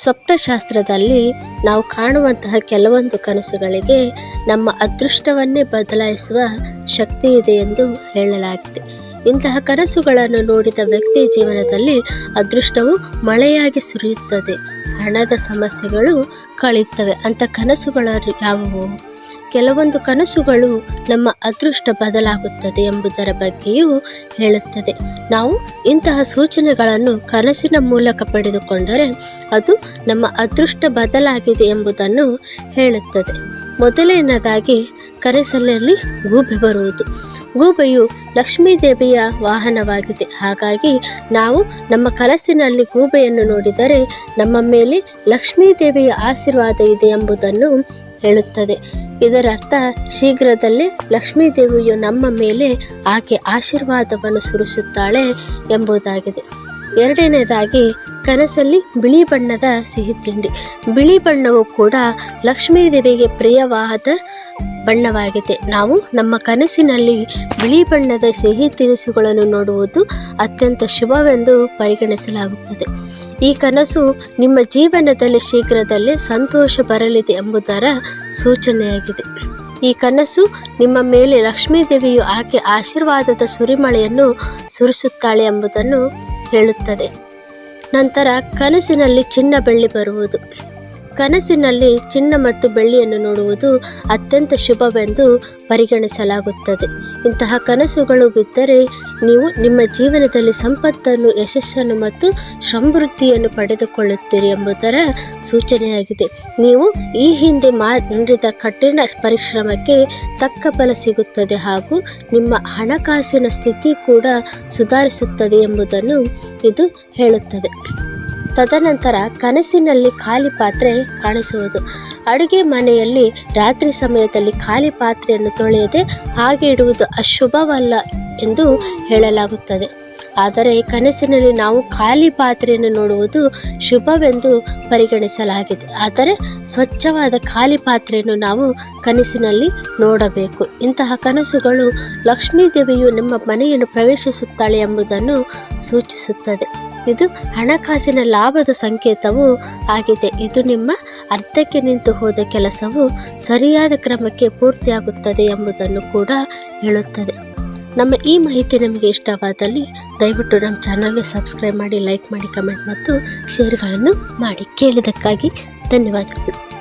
ಸ್ವಪ್ನಶಾಸ್ತ್ರದಲ್ಲಿ ನಾವು ಕಾಣುವಂತಹ ಕೆಲವೊಂದು ಕನಸುಗಳಿಗೆ ನಮ್ಮ ಅದೃಷ್ಟವನ್ನೇ ಬದಲಾಯಿಸುವ ಶಕ್ತಿ ಇದೆ ಎಂದು ಹೇಳಲಾಗಿದೆ. ಇಂತಹ ಕನಸುಗಳನ್ನು ನೋಡಿದ ವ್ಯಕ್ತಿ ಜೀವನದಲ್ಲಿ ಅದೃಷ್ಟವು ಮಳೆಯಾಗಿ ಸುರಿಯುತ್ತದೆ, ಹಣದ ಸಮಸ್ಯೆಗಳು ಕಳೆಯುತ್ತವೆ. ಅಂಥ ಕನಸುಗಳು ಯಾವುವು? ಕೆಲವೊಂದು ಕನಸುಗಳು ನಮ್ಮ ಅದೃಷ್ಟ ಬದಲಾಗುತ್ತದೆ ಎಂಬುದರ ಬಗ್ಗೆಯೂ ಹೇಳುತ್ತದೆ. ನಾವು ಇಂತಹ ಸೂಚನೆಗಳನ್ನು ಕನಸಿನ ಮೂಲಕ ಪಡೆದುಕೊಂಡರೆ ಅದು ನಮ್ಮ ಅದೃಷ್ಟ ಬದಲಾಗಿದೆ ಎಂಬುದನ್ನು ಹೇಳುತ್ತದೆ. ಮೊದಲನೇದಾಗಿ ಕನಸಲ್ಲಿ ಗೂಬೆ ಬರುವುದು. ಗೂಬೆಯು ಲಕ್ಷ್ಮೀದೇವಿಯ ವಾಹನವಾಗಿದೆ. ಹಾಗಾಗಿ ನಾವು ನಮ್ಮ ಕನಸಿನಲ್ಲಿ ಗೂಬೆಯನ್ನು ನೋಡಿದರೆ ನಮ್ಮ ಮೇಲೆ ಲಕ್ಷ್ಮೀದೇವಿಯ ಆಶೀರ್ವಾದ ಇದೆ ಎಂಬುದನ್ನು ಹೇಳುತ್ತದೆ. ಇದರರ್ಥ ಶೀಘ್ರದಲ್ಲೇ ಲಕ್ಷ್ಮೀದೇವಿಯು ನಮ್ಮ ಮೇಲೆ ಆಕೆ ಆಶೀರ್ವಾದವನ್ನು ಸುರಿಸುತ್ತಾಳೆ ಎಂಬುದಾಗಿದೆ. ಎರಡನೇದಾಗಿ ಕನಸಲ್ಲಿ ಬಿಳಿ ಬಣ್ಣದ ಸಿಹಿ ತಿಂಡಿ. ಬಿಳಿ ಬಣ್ಣವು ಕೂಡ ಲಕ್ಷ್ಮೀದೇವಿಗೆ ಪ್ರಿಯವಾದ ಬಣ್ಣವಾಗಿದೆ. ನಾವು ನಮ್ಮ ಕನಸಿನಲ್ಲಿ ಬಿಳಿ ಬಣ್ಣದ ಸಿಹಿ ತಿನಿಸುಗಳನ್ನು ನೋಡುವುದು ಅತ್ಯಂತ ಶುಭವೆಂದು ಪರಿಗಣಿಸಲಾಗುತ್ತದೆ. ಈ ಕನಸು ನಿಮ್ಮ ಜೀವನದಲ್ಲಿ ಶೀಘ್ರದಲ್ಲೇ ಸಂತೋಷ ಬರಲಿದೆ ಎಂಬುದರ ಸೂಚನೆಯಾಗಿದೆ. ಈ ಕನಸು ನಿಮ್ಮ ಮೇಲೆ ಲಕ್ಷ್ಮೀದೇವಿಯು ಆಕೆ ಆಶೀರ್ವಾದದ ಸುರಿಮಳೆಯನ್ನು ಸುರಿಸುತ್ತಾಳೆ ಎಂಬುದನ್ನು ಹೇಳುತ್ತದೆ. ನಂತರ ಕನಸಿನಲ್ಲಿ ಚಿನ್ನ ಬೆಳ್ಳಿ ಬರುವುದು. ಕನಸಿನಲ್ಲಿ ಚಿನ್ನ ಮತ್ತು ಬೆಳ್ಳಿಯನ್ನು ನೋಡುವುದು ಅತ್ಯಂತ ಶುಭವೆಂದು ಪರಿಗಣಿಸಲಾಗುತ್ತದೆ. ಇಂತಹ ಕನಸುಗಳು ಬಿದ್ದರೆ ನೀವು ನಿಮ್ಮ ಜೀವನದಲ್ಲಿ ಸಂಪತ್ತನ್ನು, ಯಶಸ್ಸನ್ನು ಮತ್ತು ಸಮೃದ್ಧಿಯನ್ನು ಪಡೆದುಕೊಳ್ಳುತ್ತೀರಿ ಎಂಬುದರ ಸೂಚನೆಯಾಗಿದೆ. ನೀವು ಈ ಹಿಂದೆ ಮಾಡಿದ ಕಠಿಣ ಪರಿಶ್ರಮಕ್ಕೆ ತಕ್ಕ ಫಲ ಸಿಗುತ್ತದೆ ಹಾಗೂ ನಿಮ್ಮ ಹಣಕಾಸಿನ ಸ್ಥಿತಿ ಕೂಡ ಸುಧಾರಿಸುತ್ತದೆ ಎಂಬುದನ್ನು ಇದು ಹೇಳುತ್ತದೆ. ತದನಂತರ ಕನಸಿನಲ್ಲಿ ಖಾಲಿ ಪಾತ್ರೆ ಕಾಣಿಸುವುದು. ಅಡುಗೆ ಮನೆಯಲ್ಲಿ ರಾತ್ರಿ ಸಮಯದಲ್ಲಿ ಖಾಲಿ ಪಾತ್ರೆಯನ್ನು ತೊಳೆಯದೆ ಹಾಗೆ ಇಡುವುದು ಅಶುಭವಲ್ಲ ಎಂದು ಹೇಳಲಾಗುತ್ತದೆ. ಆದರೆ ಕನಸಿನಲ್ಲಿ ನಾವು ಖಾಲಿ ಪಾತ್ರೆಯನ್ನು ನೋಡುವುದು ಶುಭವೆಂದು ಪರಿಗಣಿಸಲಾಗಿದೆ. ಆದರೆ ಸ್ವಚ್ಛವಾದ ಖಾಲಿ ಪಾತ್ರೆಯನ್ನು ನಾವು ಕನಸಿನಲ್ಲಿ ನೋಡಬೇಕು. ಇಂತಹ ಕನಸುಗಳು ಲಕ್ಷ್ಮೀದೇವಿಯು ನಿಮ್ಮ ಮನೆಯನ್ನು ಪ್ರವೇಶಿಸುತ್ತಾಳೆ ಎಂಬುದನ್ನು ಸೂಚಿಸುತ್ತದೆ. ಇದು ಹಣಕಾಸಿನ ಲಾಭದ ಸಂಕೇತವೂ ಆಗಿದೆ. ಇದು ನಿಮ್ಮ ಅರ್ಧಕ್ಕೆ ನಿಂತು ಹೋದ ಕೆಲಸವು ಸರಿಯಾದ ಕ್ರಮಕ್ಕೆ ಪೂರ್ತಿಯಾಗುತ್ತದೆ ಎಂಬುದನ್ನು ಕೂಡ ಹೇಳುತ್ತದೆ. ನಮ್ಮ ಈ ಮಾಹಿತಿ ನಿಮಗೆ ಇಷ್ಟವಾದಲ್ಲಿ ದಯವಿಟ್ಟು ನಮ್ಮ ಚಾನಲ್ಗೆ ಸಬ್ಸ್ಕ್ರೈಬ್ ಮಾಡಿ, ಲೈಕ್ ಮಾಡಿ, ಕಮೆಂಟ್ ಮತ್ತು ಶೇರ್ಗಳನ್ನು ಮಾಡಿ. ಕೇಳಿದ್ದಕ್ಕಾಗಿ ಧನ್ಯವಾದಗಳು.